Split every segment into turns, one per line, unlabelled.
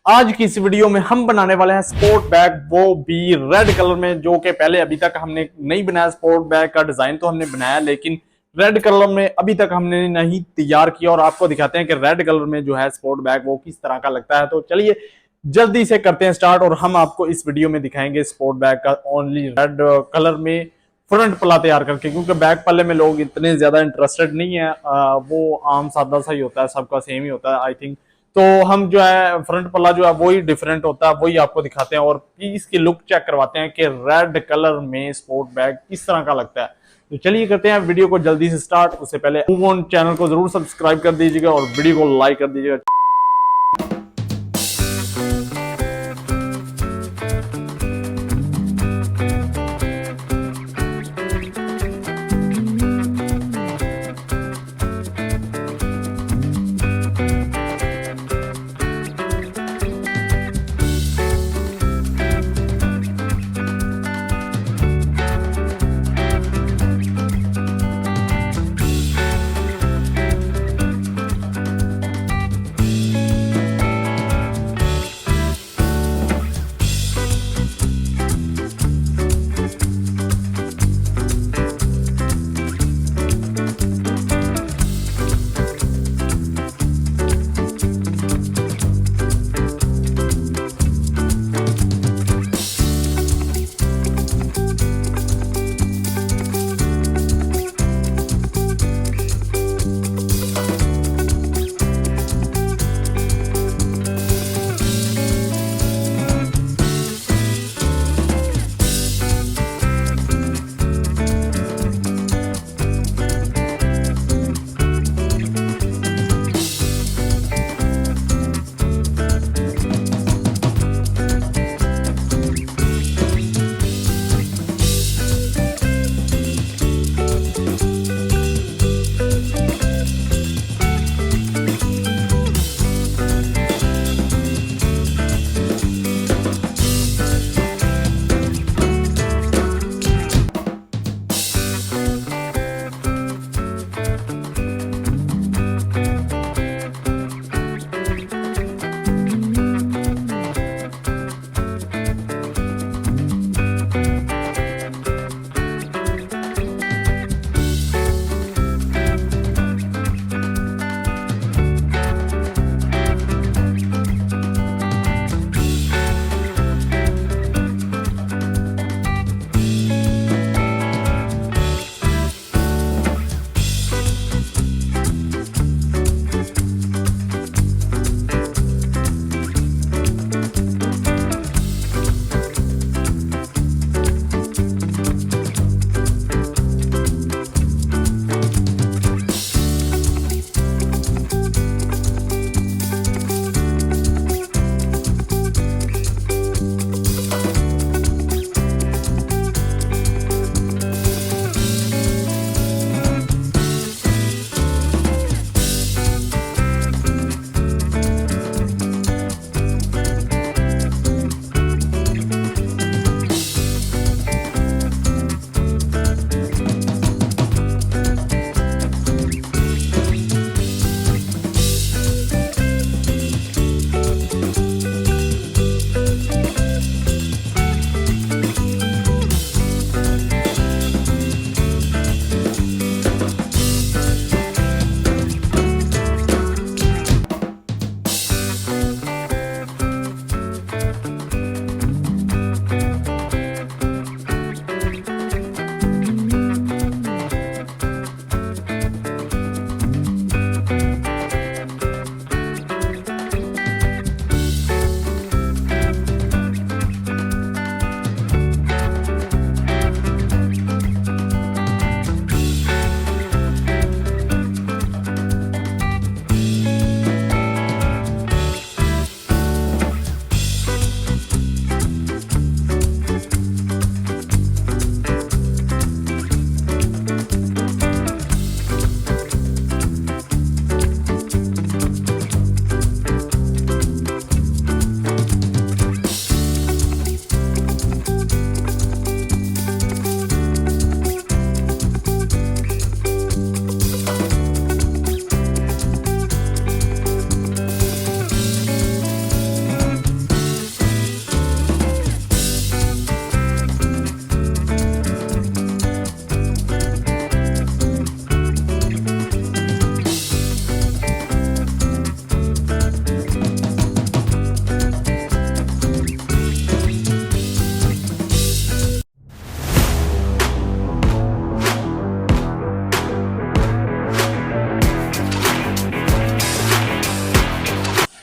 आज की इस वीडियो में हम बनाने वाले हैं स्पोर्ट बैग, वो भी रेड कलर में, जो कि पहले अभी तक हमने नहीं बनाया। स्पोर्ट बैग का डिजाइन तो हमने बनाया, लेकिन रेड कलर में अभी तक हमने नहीं तैयार किया और आपको दिखाते हैं कि रेड कलर में जो है स्पोर्ट बैग वो किस तरह का लगता है। तो चलिए जल्दी से करते हैं स्टार्ट और हम आपको इस वीडियो में दिखाएंगे स्पोर्ट बैग का ओनली रेड कलर में फ्रंट पल्ला तैयार करके, क्योंकि बैक पल्ले में लोग इतने ज्यादा इंटरेस्टेड नहीं है। वो आम सादा सा ही होता है, सबका सेम ही होता है आई थिंक। तो हम जो है फ्रंट पल्ला जो है वही डिफरेंट होता है, वही आपको दिखाते हैं और इसकी लुक चेक करवाते हैं कि रेड कलर में स्पोर्ट बैग किस तरह का लगता है। तो चलिए करते हैं वीडियो को जल्दी से स्टार्ट। उससे पहले मूव ऑन चैनल को जरूर सब्सक्राइब कर दीजिएगा और वीडियो को लाइक कर दीजिएगा।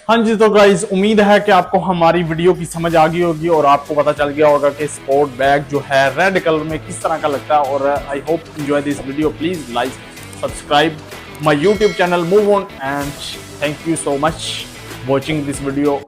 हाँ जी, तो गाइस उम्मीद है कि आपको हमारी वीडियो की समझ आ गई होगी और आपको पता चल गया होगा कि स्पोर्ट बैग जो है रेड कलर में किस तरह का लगता है। और I hope enjoy this video, please like subscribe my YouTube channel move on and thank you so much watching this video.